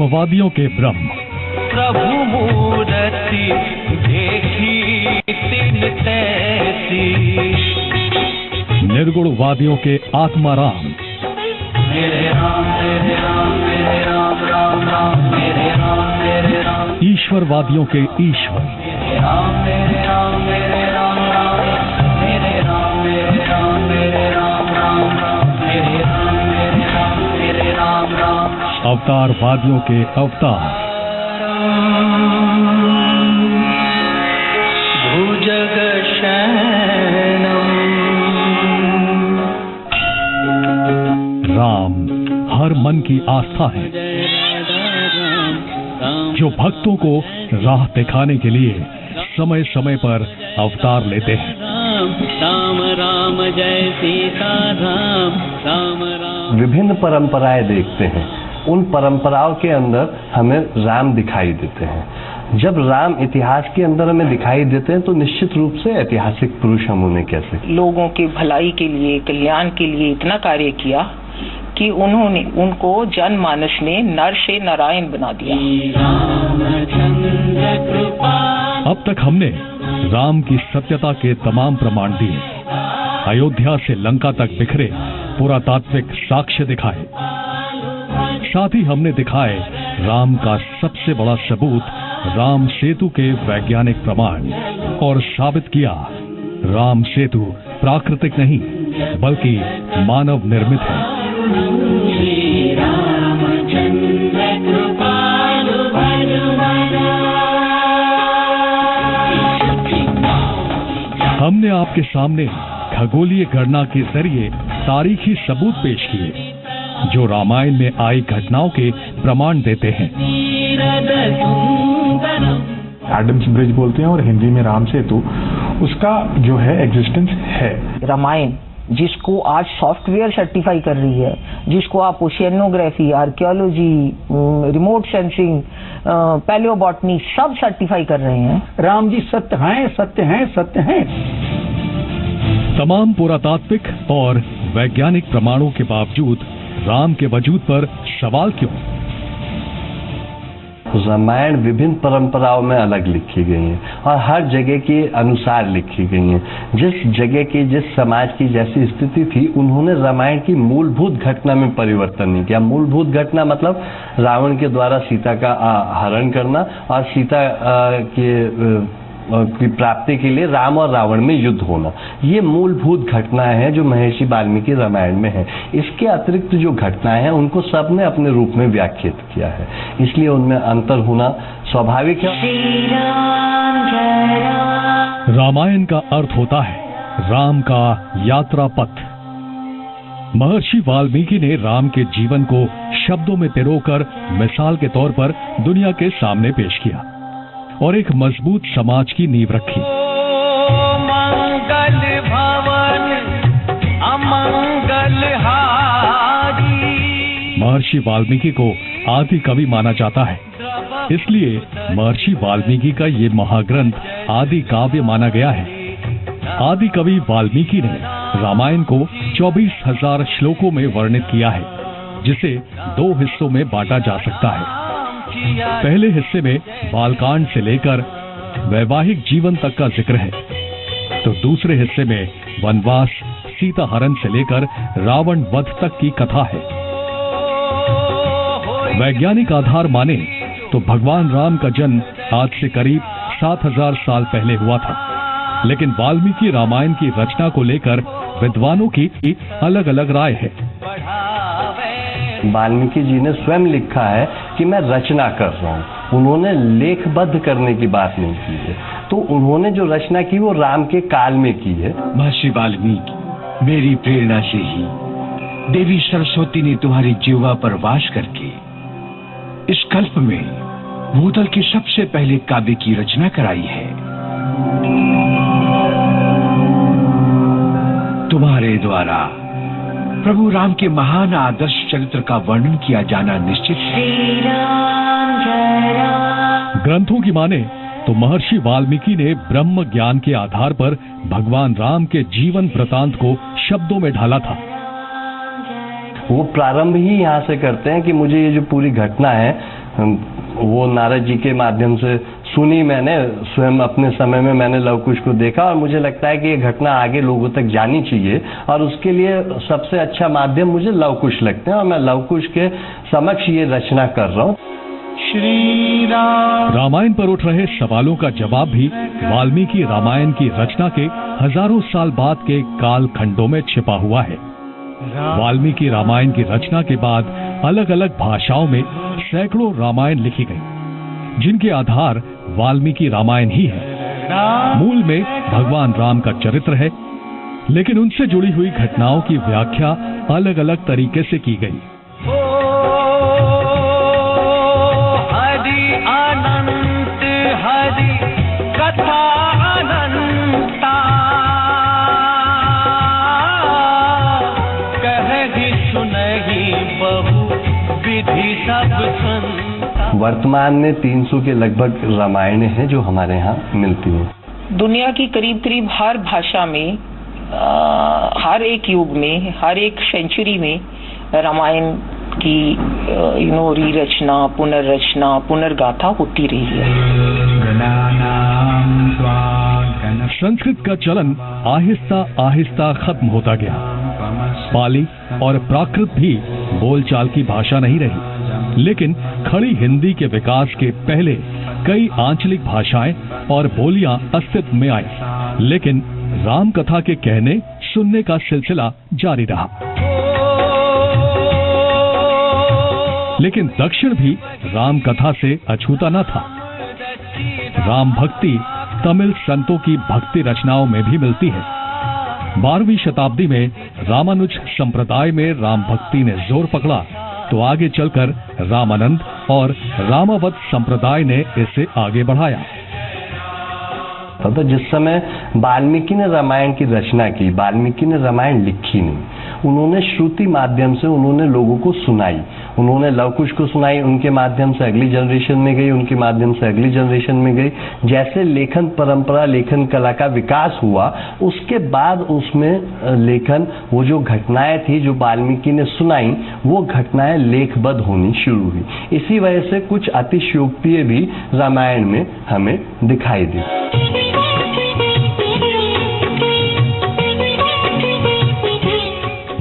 ब्रह्मवादियों के ब्रह्म, प्रभु मूर्ति देखी तिन तैसी, निर्गुणवादियों के आत्माराम, मेरे राम मेरे राम मेरे राम राम राम मेरे राम मेरे राम, ईश्वरवादियों के ईश्वर, मेरे राम मेरे राम मेरे राम राम मेरे राम मेरे राम मेरे राम राम राम मेरे राम मेरे राम मेरे राम राम, अवतारवादियों के अवतार, भुजग शयनम, राम हर मन की आस्था है, जो भक्तों को राह दिखाने के लिए समय समय पर अवतार लेते हैं। राम राम जय सीता राम, राम राम। विभिन्न परंपराएं देखते हैं, उन परंपराओं के अंदर हमें राम दिखाई देते हैं। जब राम इतिहास के अंदर हमें दिखाई देते हैं तो निश्चित रूप से ऐतिहासिक पुरुष हम उन्हें कह सकते। लोगों की भलाई के लिए, कल्याण के लिए इतना कार्य किया कि उन्होंने उनको जनमानस ने नर से नारायण बना दिया। अब तक हमने राम की सत्यता के तमाम प्रमाण दिए, अयोध्या से लंका तक बिखरे पुरातात्विक साक्ष्य दिखाए, साथ ही हमने दिखाए राम का सबसे बड़ा सबूत राम सेतु के वैज्ञानिक प्रमाण, और साबित किया राम सेतु प्राकृतिक नहीं बल्कि मानव निर्मित है। हमने आपके सामने खगोलीय गणना के जरिए तारीखी सबूत पेश किए जो रामायण में आई घटनाओं के प्रमाण देते हैं। एडम्स ब्रिज बोलते हैं और हिंदी में राम सेतु, उसका जो है एग्जिस्टेंस है। रामायण जिसको आज सॉफ्टवेयर सर्टिफाई कर रही है, जिसको आप oceanography, archaeology, remote sensing, palaeobotany सब सर्टिफाई कर रहे हैं। राम जी सत्य हैं, सत्य हैं, सत्य हैं। तमाम पुरातात्विक और वैज्ञानिक प्रमाणों के बावजूद राम के वजूद पर सवाल क्यों? रामायण विभिन्न परंपराओं में अलग लिखी गई है और हर जगह के अनुसार लिखी गई है। जिस जगह की, जिस समाज की जैसी स्थिति थी, उन्होंने रामायण की मूलभूत घटना में परिवर्तन नहीं किया। मूलभूत घटना मतलब रावण के द्वारा सीता का हरण करना और सीता की प्राप्ति के लिए राम और रावण में युद्ध होना, ये मूलभूत घटनाएं हैं जो महर्षि वाल्मीकि रामायण में है। इसके अतिरिक्त जो घटनाएं हैं उनको सबने अपने रूप में व्याख्यात किया है, इसलिए उनमें अंतर होना स्वाभाविक है। रामायण का अर्थ होता है राम का यात्रा पथ। महर्षि वाल्मीकि ने राम के जीवन को शब्दों में पिरोकर मिसाल के तौर पर दुनिया के सामने पेश किया और एक मजबूत समाज की नींव रखी। मंगल भवन अमंगल हारी। महर्षि वाल्मीकि को आदि कवि माना जाता है, इसलिए महर्षि वाल्मीकि का ये महाग्रंथ आदि काव्य माना गया है। आदि कवि वाल्मीकि ने रामायण को 24,000 श्लोकों में वर्णित किया है, जिसे 2 हिस्सों में बांटा जा सकता है। पहले हिस्से में बालकांड से लेकर वैवाहिक जीवन तक का जिक्र है, तो दूसरे हिस्से में वनवास, सीता हरण से लेकर रावण वध तक की कथा है। वैज्ञानिक आधार माने तो भगवान राम का जन्म आज से करीब 7,000 साल पहले हुआ था, लेकिन वाल्मीकि रामायण की रचना को लेकर विद्वानों की अलग अलग राय है। वाल्मीकि जी ने स्वयं लिखा है कि मैं रचना कर रहा हूँ, उन्होंने लेखबद्ध करने की बात नहीं की है। तो उन्होंने जो रचना की वो राम के काल में की है। महर्षि वाल्मीकि, मेरी प्रेरणा से ही देवी सरस्वती ने तुम्हारी जीवा पर वास करके इस कल्प में भूतल के सबसे पहले काव्य की रचना कराई है। तुम्हारे द्वारा प्रभु राम के महान आदर्श चरित्र का वर्णन किया जाना निश्चित है। ग्रंथों की माने तो महर्षि वाल्मीकि ने ब्रह्म ज्ञान के आधार पर भगवान राम के जीवन वृतांत को शब्दों में ढाला था। वो प्रारंभ ही यहाँ से करते हैं कि मुझे ये जो पूरी घटना है वो नारद जी के माध्यम से सुनी मैंने, स्वयं अपने समय में मैंने लव कुश को देखा और मुझे लगता है कि ये घटना आगे लोगों तक जानी चाहिए और उसके लिए सबसे अच्छा माध्यम मुझे लव कुश लगते हैं और मैं लव कुश के समक्ष ये रचना कर रहा हूँ। श्री राम। रामायण पर उठ रहे सवालों का जवाब भी वाल्मीकि रामायण की रचना के हजारों साल बाद के काल खंडों में छिपा हुआ है। वाल्मीकि रामायण की रचना के बाद अलग अलग भाषाओं में सैकड़ों रामायण लिखी गई, जिनके आधार वाल्मीकि रामायण ही है। मूल में भगवान राम का चरित्र है, लेकिन उनसे जुड़ी हुई घटनाओं की व्याख्या अलग अलग तरीके से की गई। हरि अनंत हरि कथा अनंता, कहि सुनहि बहु विधि सब संता। वर्तमान में 300 के लगभग रामायण हैं जो हमारे यहाँ मिलती हैं। दुनिया की करीब करीब हर भाषा में, हर एक युग में, हर एक सेंचुरी में रामायण की री रचना, पुनर्रचना, पुनर्गाथा होती रही है। संस्कृत का चलन आहिस्ता आहिस्ता खत्म होता गया। पाली और प्राकृत भी बोलचाल की भाषा नहीं रही, लेकिन खड़ी हिंदी के विकास के पहले कई आंचलिक भाषाएं और बोलियां अस्तित्व में आई, लेकिन राम कथा के कहने सुनने का सिलसिला जारी रहा। लेकिन दक्षिण भी राम कथा से अछूता न था। राम भक्ति तमिल संतों की भक्ति रचनाओं में भी मिलती है। 12वीं शताब्दी में रामानुज संप्रदाय में राम भक्ति ने जोर पकड़ा, तो आगे चलकर रामानंद और रामावत संप्रदाय ने इसे आगे बढ़ाया। तो जिस समय वाल्मीकि ने रामायण की रचना की, वाल्मीकि ने रामायण लिखी नहीं, उन्होंने श्रुति माध्यम से उन्होंने लोगों को सुनाई। उन्होंने लव कुश को सुनाई, उनके माध्यम से अगली जनरेशन में गई, उनके माध्यम से अगली जनरेशन में गई। जैसे लेखन परंपरा, लेखन कला का विकास हुआ, उसके बाद उसमें लेखन, वो जो घटनाएं थी जो वाल्मीकि ने सुनाई, वो घटनाएं लेखबद्ध होनी शुरू हुई। इसी वजह से कुछ अतिशयोक्तियां भी रामायण में हमें दिखाई दी।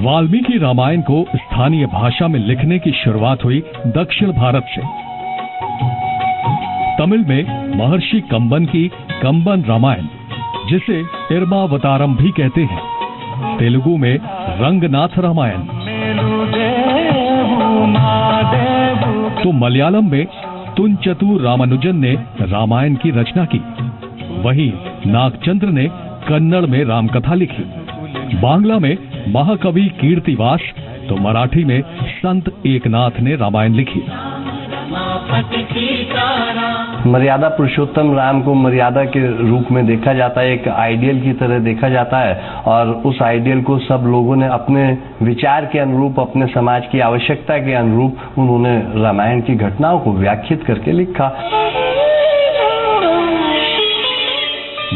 वाल्मीकि रामायण को स्थानीय भाषा में लिखने की शुरुआत हुई दक्षिण भारत से। तमिल में महर्षि कंबन की कंबन रामायण, जिसे इरमावतारम भी कहते हैं, तेलुगु में रंगनाथ रामायण, तो मलयालम में तुंचतु रामानुजन ने रामायण की रचना की। वहीं नागचंद्र ने कन्नड़ में रामकथा लिखी। बांग्ला में महाकवि कीर्तिवास, तो मराठी में संत एकनाथ ने रामायण लिखी। मर्यादा पुरुषोत्तम राम को मर्यादा के रूप में देखा जाता है, एक आइडियल की तरह देखा जाता है, और उस आइडियल को सब लोगों ने अपने विचार के अनुरूप, अपने समाज की आवश्यकता के अनुरूप उन्होंने रामायण की घटनाओं को व्याख्यात करके लिखा।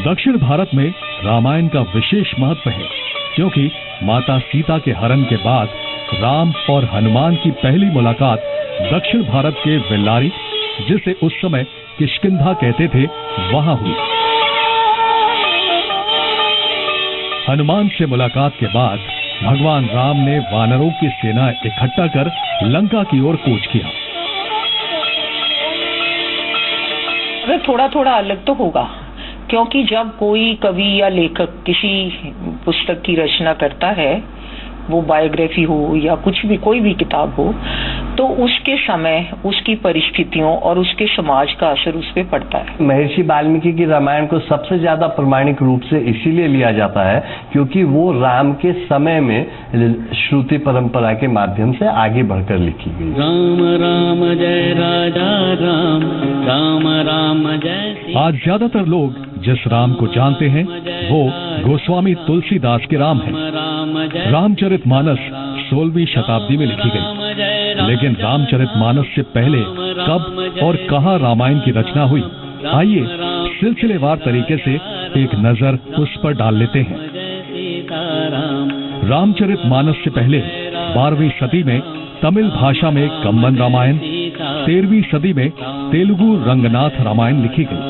दक्षिण भारत में रामायण का विशेष महत्व है, क्योंकि माता सीता के हरण के बाद राम और हनुमान की पहली मुलाकात दक्षिण भारत के वेल्लारी, जिसे उस समय किष्किंधा कहते थे, वहां हुई। हनुमान से मुलाकात के बाद भगवान राम ने वानरों की सेना इकट्ठा कर लंका की ओर कूच किया। अगर थोड़ा थोड़ा अलग तो होगा, क्योंकि जब कोई कवि या लेखक किसी पुस्तक की रचना करता है, वो बायोग्राफी हो या कुछ भी, कोई भी किताब हो, तो उसके समय, उसकी परिस्थितियों और उसके समाज का असर उस पर पड़ता है। महर्षि वाल्मीकि की रामायण को सबसे ज्यादा प्रमाणिक रूप से इसीलिए लिया जाता है क्योंकि वो राम के समय में श्रुति परंपरा के माध्यम से आगे बढ़कर लिखी गई। राम राम जय राजा राम, राम राम जय। आज ज्यादातर लोग जिस राम को जानते हैं वो गोस्वामी तुलसीदास के राम हैं। रामचरितमानस 16वीं शताब्दी में लिखी गई, लेकिन रामचरितमानस से पहले कब और कहां रामायण की रचना हुई, आइए सिलसिलेवार तरीके से एक नजर उस पर डाल लेते हैं। रामचरितमानस से पहले 12वीं सदी में तमिल भाषा में कंबन रामायण, 13वीं सदी में तेलुगु रंगनाथ रामायण लिखी गई।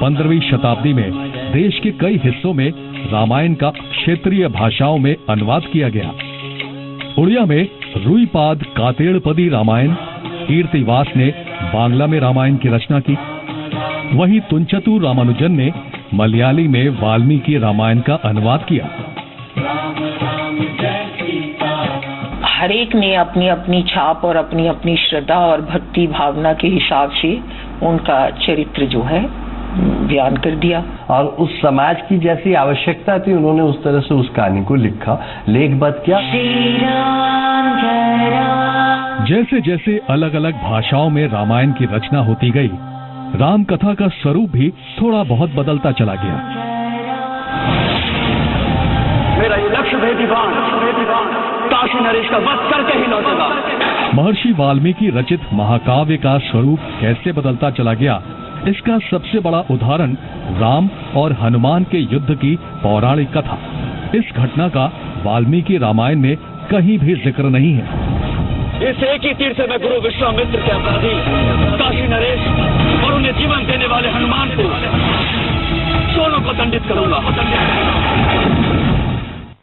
15वीं शताब्दी में देश के कई हिस्सों में रामायण का क्षेत्रीय भाषाओं में अनुवाद किया गया। उड़िया में रुईपाद कातेड़पदी रामायण, कीर्तिवास ने बांग्ला में रामायण की रचना की। वहीं तुंचतु रामानुजन ने मलयाली में वाल्मीकि रामायण का अनुवाद किया। हर एक ने अपनी अपनी छाप और अपनी अपनी श्रद्धा और भक्ति भावना के हिसाब से उनका चरित्र जो है बयान कर दिया। और उस समाज की जैसी आवश्यकता थी उन्होंने उस तरह से उस कहानी को लिखा, लेखबद्ध किया। जैसे जैसे अलग अलग भाषाओं में रामायण की रचना होती गई, राम कथा का स्वरूप भी थोड़ा बहुत बदलता चला गया। मेरा ये लक्ष्य भेदी बाण काशी नरेश का वध करके ही लौटेगा। महर्षि वाल्मीकि रचित महाकाव्य का स्वरूप कैसे बदलता चला गया, इसका सबसे बड़ा उदाहरण राम और हनुमान के युद्ध की पौराणिक कथा। इस घटना का वाल्मीकि रामायण में कहीं भी जिक्र नहीं है। इस एक ही तीर से मैं गुरु विश्वामित्र के अपराधी काशी नरेश और उन्हें जीवन देने वाले हनुमान को दोनों को दंडित करूंगा।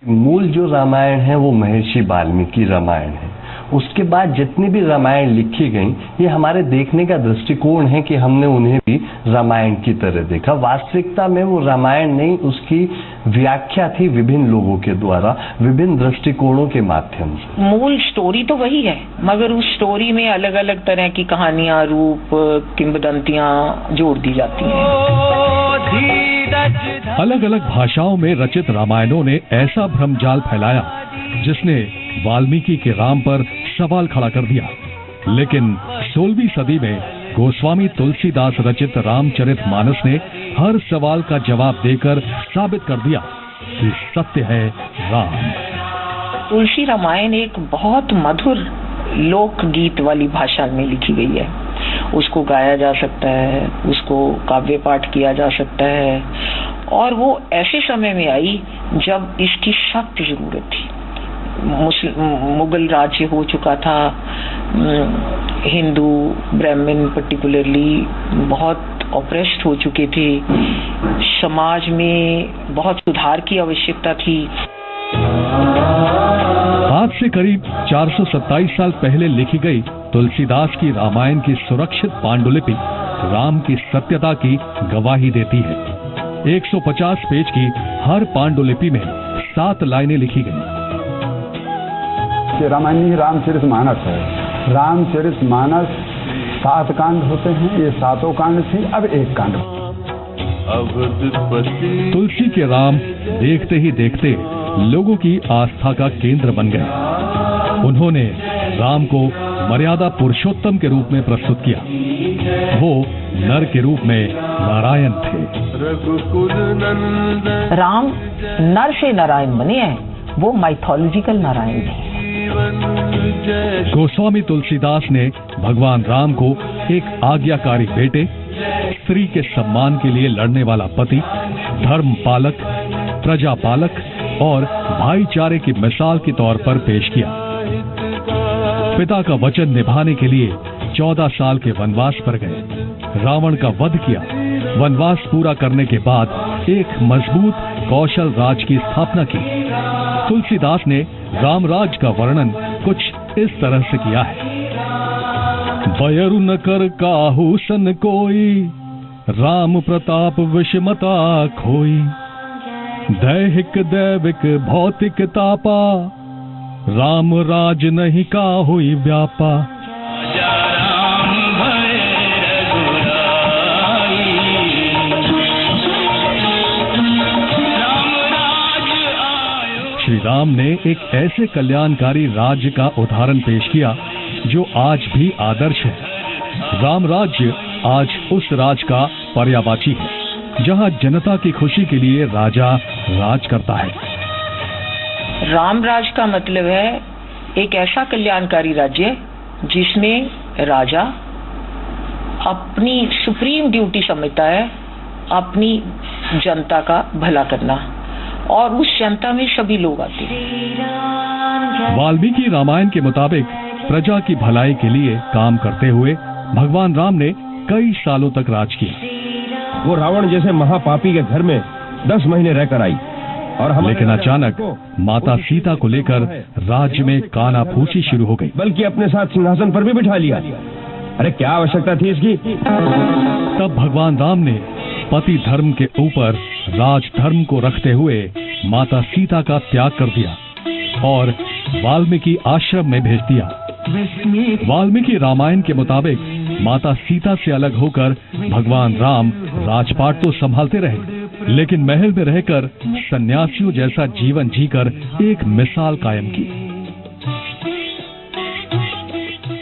मूल जो रामायण है वो महर्षि वाल्मीकि रामायण है। उसके बाद जितनी भी रामायण लिखी गई, ये हमारे देखने का दृष्टिकोण है कि हमने उन्हें भी रामायण की तरह देखा। वास्तविकता में वो रामायण नहीं, उसकी व्याख्या थी विभिन्न लोगों के द्वारा, विभिन्न दृष्टिकोणों के माध्यम से। मूल स्टोरी तो वही है, मगर उस स्टोरी में अलग अलग तरह की कहानियां, रूप, किंवदंतियां जोड़ दी जाती हैं। अलग अलग भाषाओं में रचित रामायणों ने ऐसा भ्रमजाल फैलाया जिसने वाल्मीकि के राम पर सवाल खड़ा कर दिया। लेकिन 16वीं सदी में गोस्वामी तुलसीदास रचित रामचरितमानस ने हर सवाल का जवाब देकर साबित कर दिया कि सत्य है राम। तुलसी रामायण एक बहुत मधुर लोक गीत वाली भाषा में लिखी गई है। उसको गाया जा सकता है, उसको काव्य पाठ किया जा सकता है, और वो ऐसे समय में आई जब इसकी सख्त जरूरत थी। मुगल राज्य हो चुका था, हिंदू ब्राह्मण पर्टिकुलरली बहुत ऑप्रेस्ड हो चुके थे, समाज में बहुत सुधार की आवश्यकता थी। आज से करीब 427 साल पहले लिखी गई तुलसीदास की रामायण की सुरक्षित पांडुलिपि राम की सत्यता की गवाही देती है। 150 पेज की हर पांडुलिपि में 7 लाइनें लिखी गई। रामायण ही रामचरितमानस है। रामचरितमानस 7 कांड होते हैं, ये 7 कांड थी, अब 1 कांड। तुलसी के राम देखते ही देखते लोगों की आस्था का केंद्र बन गए। उन्होंने राम को मर्यादा पुरुषोत्तम के रूप में प्रस्तुत किया। वो नर के रूप में नारायण थे। राम नर से नारायण बने हैं, वो माइथोलॉजिकल नारायण नहीं। गोस्वामी तुलसीदास ने भगवान राम को एक आज्ञाकारी बेटे, स्त्री के सम्मान के लिए लड़ने वाला पति, धर्म पालक, प्रजा पालक और भाईचारे की मिसाल के तौर पर पेश किया। पिता का वचन निभाने के लिए 14 साल के वनवास पर गए, रावण का वध किया। वनवास पूरा करने के बाद एक मजबूत कौशल राज की स्थापना की। तुलसीदास ने रामराज का वर्णन कुछ इस तरह से किया है। बयरु न कर काहू सन कोई, राम प्रताप विषमता खोई। दैहिक दैविक भौतिक तापा, राम राज नहीं काहुई व्यापा। श्री राम ने एक ऐसे कल्याणकारी राज्य का उदाहरण पेश किया जो आज भी आदर्श है। राम राज्य आज उस राज का पर्यायवाची है जहां जनता की खुशी के लिए राजा राज करता है। राम राज का मतलब है एक ऐसा कल्याणकारी राज्य जिसमें राजा अपनी सुप्रीम ड्यूटी समझता है अपनी जनता का भला करना, और उस जनता में सभी लोग आते हैं। वाल्मीकि रामायण के मुताबिक प्रजा की भलाई के लिए काम करते हुए भगवान राम ने कई सालों तक राज किया। वो रावण जैसे महापापी के घर में 10 महीने रहकर आई और लेकिन अचानक माता सीता को लेकर राज्य में कानाफूसी शुरू हो गई, बल्कि अपने साथ सिंहासन पर भी बिठा लिया। अरे क्या आवश्यकता थी इसकी? तब भगवान राम ने पति धर्म के ऊपर राज धर्म को रखते हुए माता सीता का त्याग कर दिया और वाल्मीकि आश्रम में भेज दिया। वाल्मीकि रामायण के मुताबिक माता सीता से अलग होकर भगवान राम राजपाट तो संभालते रहे, लेकिन महल में रहकर सन्यासियों जैसा जीवन जीकर एक मिसाल कायम की।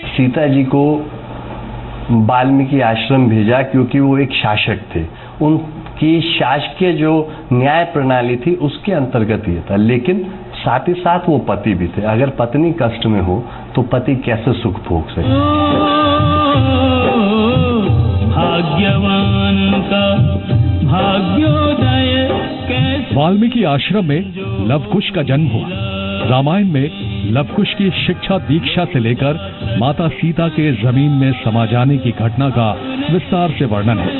सीता जी को वाल्मीकि आश्रम भेजा क्योंकि वो एक शासक थे, उनकी शासकीय जो न्याय प्रणाली थी उसके अंतर्गत ये था, लेकिन साथ ही साथ वो पति भी थे। अगर पत्नी कष्ट में हो तो पति कैसे सुख भोग सके? भाग्यवान का भाग्योदय। वाल्मीकि आश्रम में लवकुश का जन्म हुआ। रामायण में लवकुश की शिक्षा दीक्षा से लेकर माता सीता के जमीन में समा जाने की घटना का विस्तार से वर्णन है।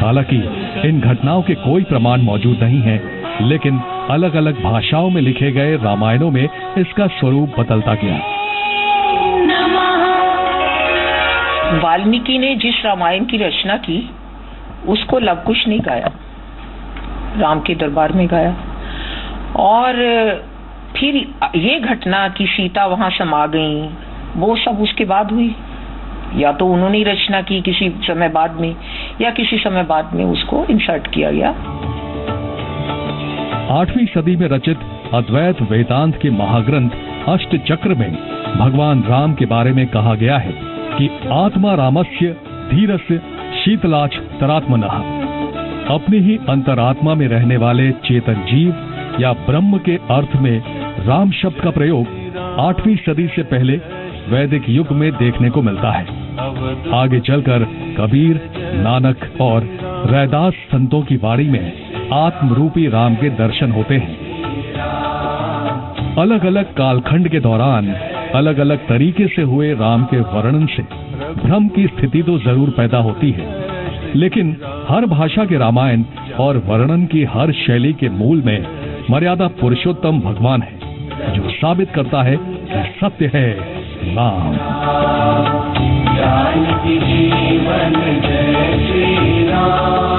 हालांकि इन घटनाओं के कोई प्रमाण मौजूद नहीं है, लेकिन अलग अलग भाषाओं में लिखे गए रामायणों में इसका स्वरूप बदलता गया। वाल्मीकि ने जिस रामायण की रचना की उसको लवकुश ने गाया, राम के दरबार में गाया। और फिर ये घटना कि सीता वहां समा गई, वो सब उसके बाद हुई। या तो उन्होंने रचना की किसी समय बाद में, या किसी समय बाद में उसको इंसर्ट किया गया। 8वीं सदी में रचित अद्वैत वेदांत के महाग्रंथ अष्टचक्र में भगवान राम के बारे में कहा गया है कि आत्मा रामस्य धीरस्य शीतलाच तरात्मनः। अपनी ही अंतरात्मा में रहने वाले चेतन जीव या ब्रह्म के अर्थ में राम शब्द का प्रयोग 8वीं सदी से पहले वैदिक युग में देखने को मिलता है। आगे चलकर कबीर, नानक और रैदास संतों की वाणी में आत्मरूपी राम के दर्शन होते हैं। अलग अलग कालखंड के दौरान अलग अलग तरीके से हुए राम के वर्णन से भ्रम की स्थिति तो जरूर पैदा होती है, लेकिन हर भाषा के रामायण और वर्णन की हर शैली के मूल में मर्यादा पुरुषोत्तम भगवान है, जो साबित करता है कि सत्य है राम। जीवन जय श्री राम।